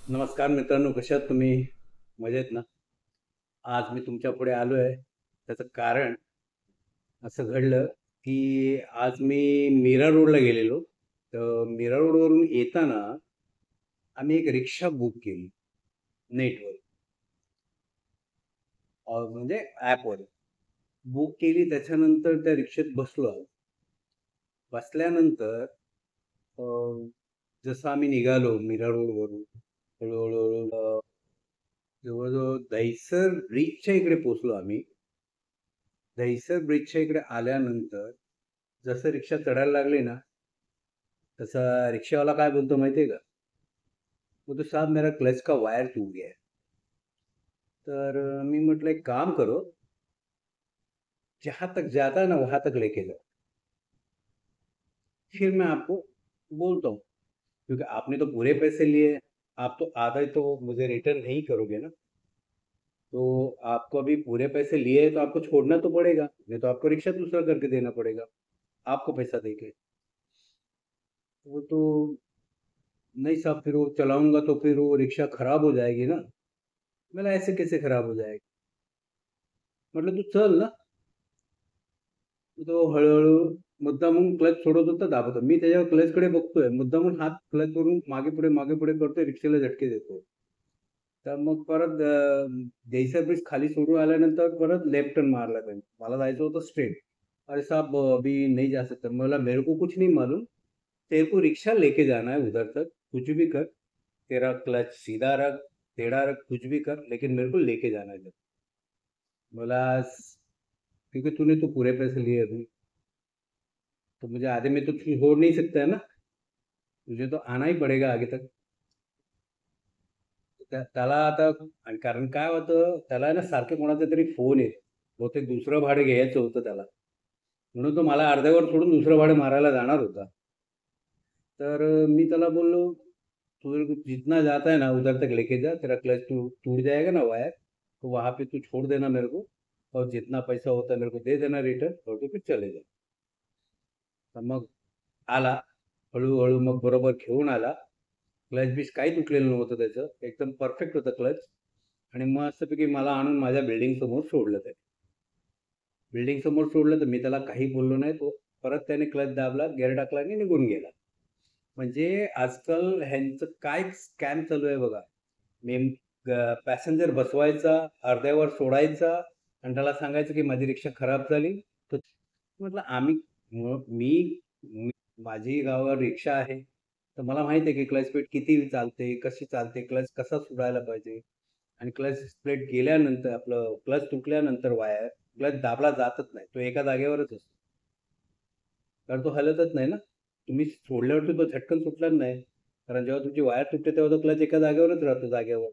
नमस्कार मित्रांनो, कशा आहात तुम्ही? मजेत ना? आज मी तुमच्या पुढे आलोय. त्याचं कारण असं घडलं, की आज मी मीरा रोडला गेलेलो. तर मीरा रोडवरून येताना आम्ही एक रिक्षा बुक केली नेटवर. म्हणजे ॲपवर. बुक केली त्याच्यानंतर त्या रिक्षेत बसलो आहोत. बसल्यानंतर अ, जसं आम्ही निघालो मीरा रोडवरून हळू-हळू जवळ-जवळ दहिसर ब्रिजच्या इकडे पोहोचलो आम्ही. दहिसर ब्रिजच्या इकडे आल्यानंतर जसं रिक्षा चढायला लागली ना, तसा रिक्षावाला काय बोलतो माहिती आहे का? बोलतो, "साहब मेरा क्लच का वायर टूट गया है." तर मी म्हटलं, "एक काम करो, जहाँ तक जाता है ना वहाँ तक लेके जाओ, फिर मैं आपको बोलता हूँ, क्योंकि आपने तो पूरे पैसे लिए, आप तो आधा ही तो मुझे रिटर्न नहीं करोगे ना, तो आपको अभी पूरे पैसे लिए हैं तो आपको छोड़ना तो पड़ेगा, नहीं तो आपको रिक्शा दूसरा करके देना पड़ेगा, आपको पैसा देके।" वो तो, "नहीं साहब, फिर वो चलाऊँगा तो फिर वो रिक्शा खराब हो जाएगी ना।" मैंने, "ऐसे कैसे खराब हो जाएगी?" म्हटलं, "तू चल ना." तो हळू-हळू मुद्दामून क्लच सोडत होता, दाबत होता. मी त्याच्यावर क्लचकडे बघतोय. मुद्दामून हात क्लचवरून मागे-पुढे, मागे-पुढे करतोय, रिक्षाला झटके देतोय. तर मग परत जैसा ब्रिज खाली सोडून आल्यानंतर परत लेफ्ट टर्न मारला त्याने. मला जायचं होतं स्ट्रेट. "अरे साहब, अभी नहीं जा सकता." मला, "मेरे को कुछ नहीं मालूम. तेरे को रिक्शा लेके जाना है उधर तक. कुछ भी कर. तेरा क्लच सीधा रख, टेढ़ा रख, कुछ भी कर, लेकिन मेरे को लेके जाना है." बोला, "क्योंकि तूने तो पूरे पैसे लिए अभी, तो मुझे आधे में तो तू छोड़ नहीं सकता है ना, तुझे तो आना ही पड़ेगा आगे तक." त्याला आता, आणि कारण काय होतं, त्याला आहे ना सारखे कोणाचे तरी फोन येत. बहुतेक दुसरं भाडं घ्यायचं होतं त्याला. म्हणून तो मला अर्ध्यावर सोडून दुसरं भाडं मारायला जाणार होता. तर मी त्याला बोललो, "तू जितना जाता है ना उधर तक लेके जा, तेरा क्लच टूट जाएगा ना वायर, तो वहाँ पे तू छोड़ देना मेरे को, और जितना पैसा होता है मेरे को दे देना रिटर्न, और तू फिर चले जा." तर मग आला. हळू मग बरोबर घेऊन आला. क्लच बीच काही तुटलेलं नव्हतं त्याचं. एकदम परफेक्ट होतं क्लच. आणि मस्तपैकी मला आणून माझ्या बिल्डिंग समोर सोडलं त्याने. बिल्डिंग समोर सोडलं तर मी त्याला काही बोललो नाही. तो परत त्याने क्लच दाबला, गिअर टाकला आणि निघून गेला. म्हणजे आजकाल ह्यांचं काय स्कॅम चालू आहे बघा. नेम पॅसेंजर बसवायचा, अर्ध्यावर सोडायचा आणि त्याला सांगायचं की माझी रिक्षा खराब झाली. तर म्हटलं, आम्ही मी माझी गावावर रिक्षा आहे. तर मला माहिती आहे की क्लच प्लेट किती चालते, कशी चालते, क्लच कसा सोडायला पाहिजे. आणि क्लच प्लेट गेल्यानंतर, आपलं क्लच तुटल्यानंतर वायर, क्लच दाबला जातच नाही. तो एका जागेवरच असतो. कारण तो हलतच नाही ना. तुम्ही सोडल्यावरती तो झटकन सुटणार नाही. कारण जेव्हा तुमची वायर तुटते तेव्हा तो क्लच एका जागेवरच राहतो, जागेवर.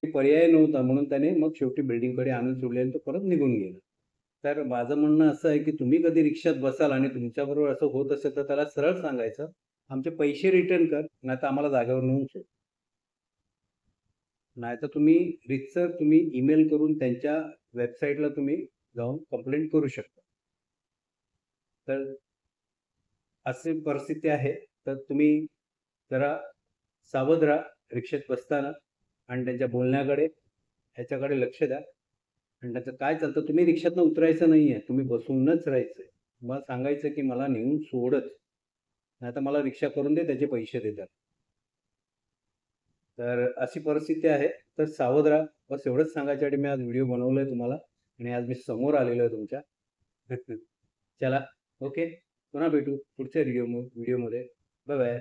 पर्याय नव्हता, म्हणून त्याने मग शेवटी बिल्डिंगकडे आणून सोडले आणि तो परत निघून गेला. तर माझं म्हणणं असं आहे, की तुम्ही कधी रिक्षात बसाल आणि तुमच्याबरोबर असं होत असेल, तर त्याला सरळ सांगायचं, "आमचे पैसे रिटर्न कर, नाहीतर आम्हाला जागेवर नेऊन सोड." नाहीतर तुम्ही रीतसर ईमेल करून त्यांच्या वेबसाईटला तुम्ही जाऊन कंप्लेंट करू शकता. तर अशी परिस्थिती आहे. तर तुम्ही जरा सावध राहा रिक्षेत बसताना, आणि त्यांच्या बोलण्याकडे, ह्याच्याकडे लक्ष द्या. आणि त्याचं काय चालतं, तुम्ही रिक्षातनं उतरायचं नाहीये. तुम्ही बसूनच राहायचंय. तुम्हाला सांगायचं की मला नेऊन सोडच. नाहीतर मला रिक्षा करून दे, त्याचे पैसे दे त्याला. तर अशी परिस्थिती आहे. तर सावध राहा. बस एवढंच सांगायच्यासाठी मी आज व्हिडिओ बनवलाय तुम्हाला, आणि आज मी समोर आलेलो आहे तुमच्या. चला, ओके. पुन्हा भेटू पुढच्या व्हिडिओमध्ये. Bye bye.